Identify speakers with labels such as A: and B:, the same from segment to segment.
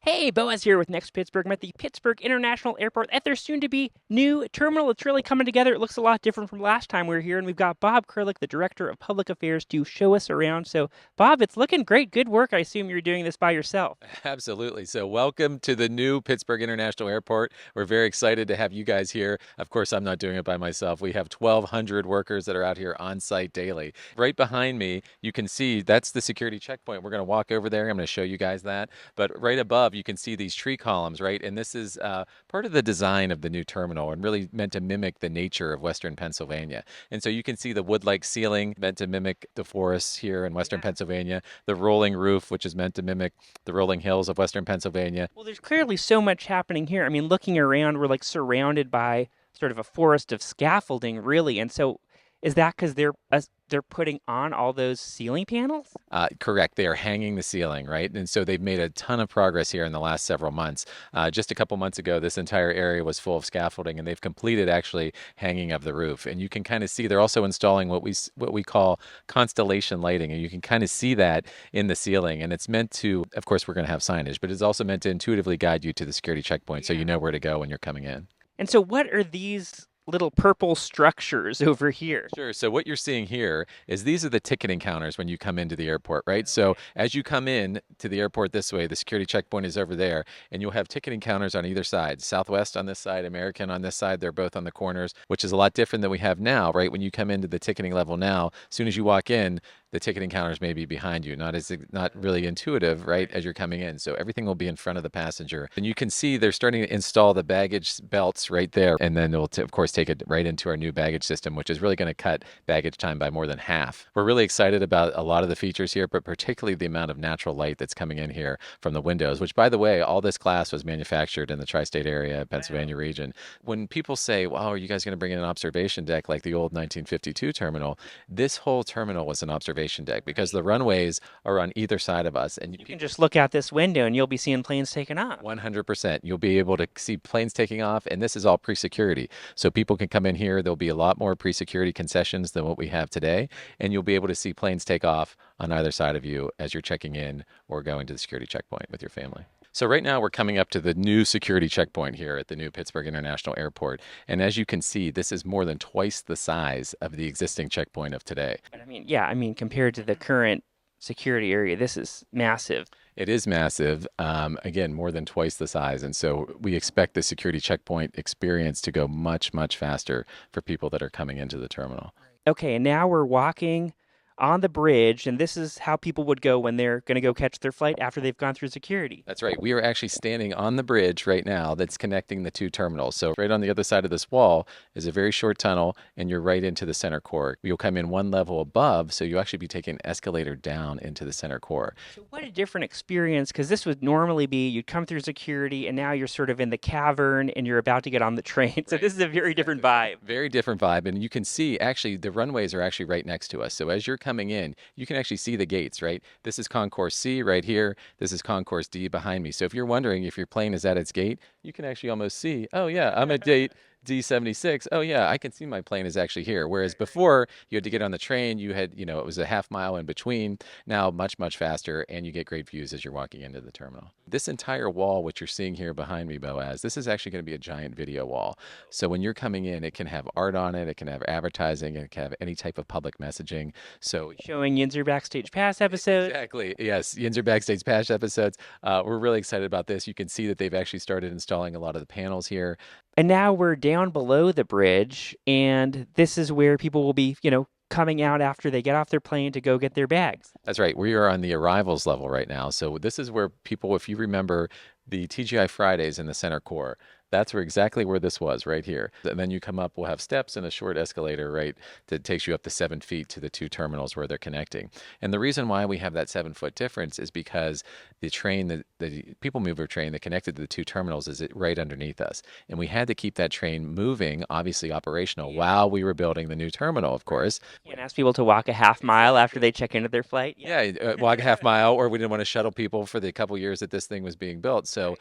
A: Hey, Boaz here with Next Pittsburgh. I'm at the Pittsburgh International Airport at their soon-to-be new terminal. It's really coming together. It looks a lot different from last time we were here, and we've got Bob Kerlik, the Director of Public Affairs, to show us around. So, Bob, it's looking great. Good work. I assume you're doing this by yourself.
B: Absolutely. So, welcome to the new Pittsburgh International Airport. We're very excited to have you guys here. Of course, I'm not doing it by myself. We have 1,200 workers that are out here on site daily. Right behind me, you can see that's the security checkpoint. We're going to walk over there. I'm going to show you guys that. But right above, you can see these tree columns, right? And this is part of the design of the new terminal and really meant to mimic the nature of Western Pennsylvania. And so you can see the wood-like ceiling meant to mimic the forests here in Western Pennsylvania, the rolling roof, which is meant to mimic the rolling hills of Western Pennsylvania.
A: Well, there's clearly so much happening here. I mean, looking around, we're like surrounded by sort of a forest of scaffolding, really. And so, is that because they're putting on all those ceiling panels?
B: Correct. They are hanging the ceiling, right? And so they've made a ton of progress here in the last several months. Just a couple months ago, this entire area was full of scaffolding, and they've completed actually hanging of the roof. And you can kind of see they're also installing what we call constellation lighting, and you can kind of see that in the ceiling. And it's meant to, of course, we're going to have signage, but it's also meant to intuitively guide you to the security checkpoint, so you know where to go when you're coming in.
A: And so, what are these little purple structures over here?
B: Sure. So what you're seeing here is these are the ticketing counters when you come into the airport, right? So as you come in to the airport this way, the security checkpoint is over there, and you'll have ticketing counters on either side. Southwest on this side, American on this side. They're both on the corners, which is a lot different than we have now, right? When you come into the ticketing level now, as soon as you walk in, the ticketing counters may be behind you, not really intuitive, right, as you're coming in. So everything will be in front of the passenger. And you can see they're starting to install the baggage belts right there. And then they'll, of course, take it right into our new baggage system, which is really going to cut baggage time by more than half. We're really excited about a lot of the features here, but particularly the amount of natural light that's coming in here from the windows, which, by the way, all this glass was manufactured in the tri-state area, Pennsylvania region. When people say, well, are you guys going to bring in an observation deck like the old 1952 terminal? This whole terminal was an observation deck because the runways are on either side of us, and
A: You can just look out this window and you'll be seeing planes taking off.
B: 100%. You'll be able to see planes taking off, and this is all pre-security. So people can come in here. There'll be a lot more pre-security concessions than what we have today, and you'll be able to see planes take off on either side of you as you're checking in or going to the security checkpoint with your family. So right now we're coming up to the new security checkpoint here at the new Pittsburgh International Airport. And as you can see, this is more than twice the size of the existing checkpoint of today.
A: But I mean, yeah, I mean, compared to the current security area, this is massive.
B: It is massive, again, more than twice the size. And so we expect the security checkpoint experience to go much, much faster for people that are coming into the terminal.
A: Okay, and now we're walking on the bridge, and this is how people would go when they're going to go catch their flight after they've gone through security.
B: That's right. We are actually standing on the bridge right now that's connecting the two terminals. So right on the other side of this wall is a very short tunnel, and you're right into the center core. You'll come in one level above, so you'll actually be taking an escalator down into the center core.
A: So what a different experience, because this would normally be you'd come through security, and now you're sort of in the cavern, and you're about to get on the train. So this is a very different vibe.
B: Very different vibe. And you can see actually the runways are actually right next to us. So as you're coming in, you can actually see the gates, right? This is Concourse C right here. This is Concourse D behind me. So if you're wondering if your plane is at its gate, you can actually almost see, oh yeah, I'm at gate D76. Oh yeah, I can see my plane is actually here. Whereas before you had to get on the train, you had, it was a half mile in between. Now much, much faster, and you get great views as you're walking into the terminal. This entire wall, which you're seeing here behind me, Boaz, this is actually going to be a giant video wall. So when you're coming in, it can have art on it, it can have advertising, it can have any type of public messaging. So
A: Showing Yinzer Backstage Pass episodes.
B: exactly, yes, Yinzer Backstage Pass episodes. We're really excited about this. You can see that they've actually started installing a lot of the panels here.
A: And now we're down below the bridge, and this is where people will be, coming out after they get off their plane to go get their bags.
B: That's right. We are on the arrivals level right now. So this is where people, if you remember the TGI Fridays in the center core, that's exactly where this was, right here. And then you come up, we'll have steps and a short escalator, right, that takes you up to 7 feet to the two terminals where they're connecting. And the reason why we have that 7-foot difference is because the train, the people mover train that connected to the two terminals is right underneath us. And we had to keep that train moving, obviously operational, while we were building the new terminal, of course.
A: And ask people to walk a half mile after they check into their flight.
B: Yeah, walk a half mile, or we didn't want to shuttle people for the couple years that this thing was being built. So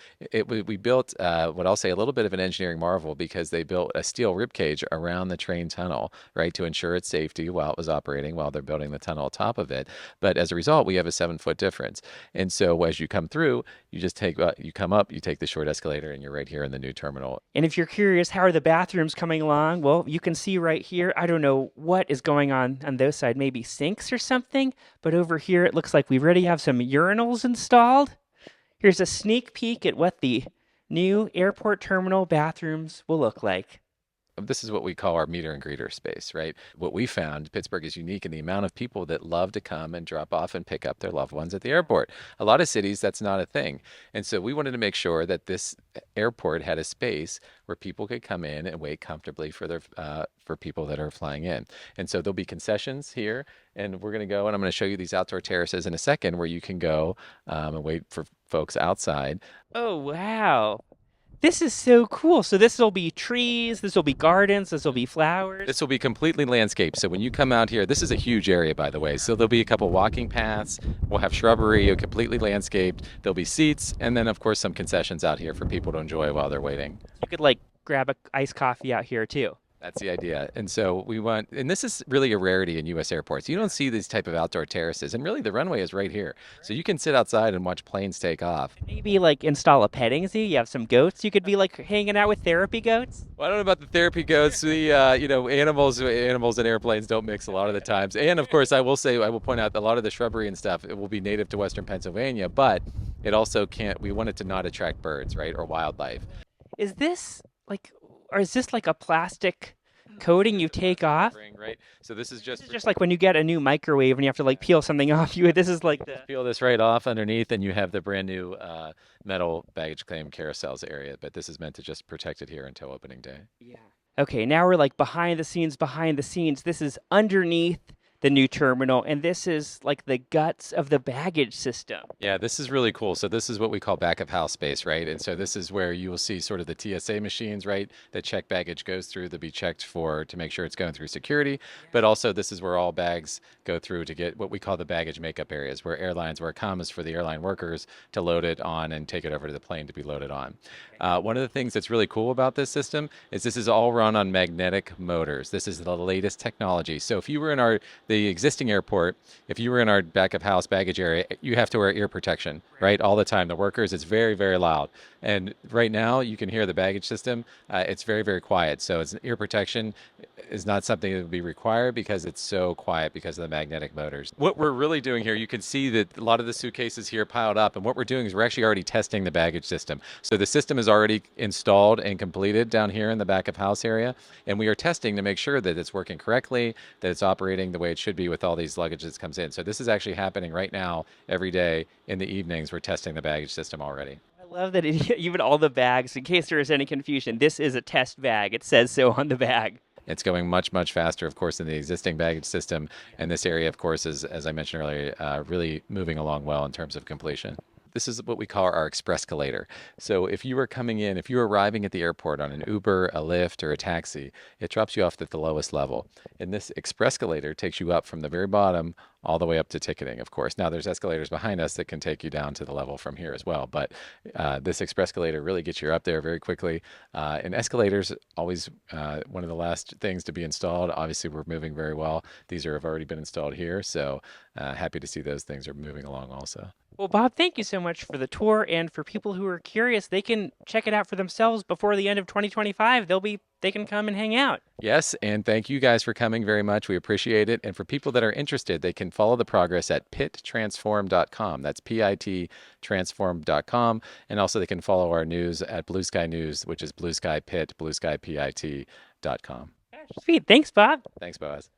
B: we built what I'll say a little bit of an engineering marvel because they built a steel rib cage around the train tunnel, right, to ensure its safety while it was operating, while they're building the tunnel on top of it. But as a result, we have a 7-foot difference. And so as you come through, you just take, you come up, you take the short escalator, and you're right here in the new terminal.
A: And if you're curious, how are the bathrooms coming along? Well, you can see right here, I don't know what is going on those side, maybe sinks or something, but over here it looks like we already have some urinals installed. Here's a sneak peek at what the new airport terminal bathrooms will look like.
B: This is what we call our meter and greeter space, right? What we found, Pittsburgh is unique in the amount of people that love to come and drop off and pick up their loved ones at the airport. A lot of cities, that's not a thing. And so we wanted to make sure that this airport had a space where people could come in and wait comfortably for their for people that are flying in. And so there'll be concessions here, and we're going to go and I'm going to show you these outdoor terraces in a second where you can go and wait for folks outside.
A: Oh, wow. This is so cool. So this will be trees, this will be gardens, this will be flowers.
B: This will be completely landscaped. So when you come out here, this is a huge area, by the way. So there'll be a couple walking paths. We'll have shrubbery, completely landscaped. There'll be seats, and then of course some concessions out here for people to enjoy while they're waiting.
A: You could like grab a iced coffee out here too.
B: That's the idea. And so we want, and this is really a rarity in U.S. airports. You don't see these type of outdoor terraces, and really the runway is right here. So you can sit outside and watch planes take off.
A: Maybe like install a petting zoo. You have some goats. You could be like hanging out with therapy goats.
B: Well, I don't know about the therapy goats. The animals and airplanes don't mix a lot of the times. And of course, I will point out that a lot of the shrubbery and stuff, it will be native to Western Pennsylvania, but it also can't. We want it to not attract birds, right, or wildlife.
A: Is this like, or is this like a plastic coating you take off?
B: Right. So this is
A: Just like when you get a new microwave and you have to like peel something off. This is like the
B: peel this right off underneath, and you have the brand new metal baggage claim carousels area. But this is meant to just protect it here until opening day.
A: Yeah. Okay, now we're like behind the scenes, behind the scenes. This is underneath the new terminal, and this is like the guts of the baggage system.
B: Yeah, this is really cool. So this is what we call back of house space, right? And so this is where you will see sort of the TSA machines, right? That check baggage goes through to be checked for to make sure it's going through security. But also this is where all bags go through to get what we call the baggage makeup areas, where it comes for the airline workers to load it on and take it over to the plane to be loaded on. One of the things that's really cool about this system is this is all run on magnetic motors. This is the latest technology. So if you were in the existing airport, if you were in our back of house baggage area, you have to wear ear protection, right? All the time. The workers, it's very, very loud. And right now you can hear the baggage system. It's very, very quiet. So it's ear protection is not something that would be required because it's so quiet because of the magnetic motors. What we're really doing here, you can see that a lot of the suitcases here piled up, and what we're doing is we're actually already testing the baggage system. So the system is already installed and completed down here in the back of house area, and we are testing to make sure that it's working correctly, that it's operating the way it should be with all these luggage that comes in. So this is actually happening right now every day in the evenings. We're testing the baggage system already.
A: I love that even all the bags, in case there is any confusion, this is a test bag. It says so on the bag.
B: It's going much, much faster, of course, than the existing baggage system. And this area, of course, is, as I mentioned earlier, really moving along well in terms of completion. This is what we call our expresscalator. So if you were coming in, if you were arriving at the airport on an Uber, a Lyft, or a taxi, it drops you off at the lowest level. And this expresscalator takes you up from the very bottom all the way up to ticketing, of course. Now there's escalators behind us that can take you down to the level from here as well. But this expresscalator really gets you up there very quickly. And escalators, always one of the last things to be installed. Obviously, we're moving very well. These have already been installed here. So happy to see those things are moving along also.
A: Well, Bob, thank you so much for the tour, and for people who are curious, they can check it out for themselves before the end of 2025. They can come and hang out.
B: Yes, and thank you guys for coming very much. We appreciate it. And for people that are interested, they can follow the progress at pittransform.com. That's PIT transform.com. And also they can follow our news at Blue Sky News, which is Blue Sky Pitt, blueskypit.com.
A: Sweet. Thanks, Bob.
B: Thanks, Boaz.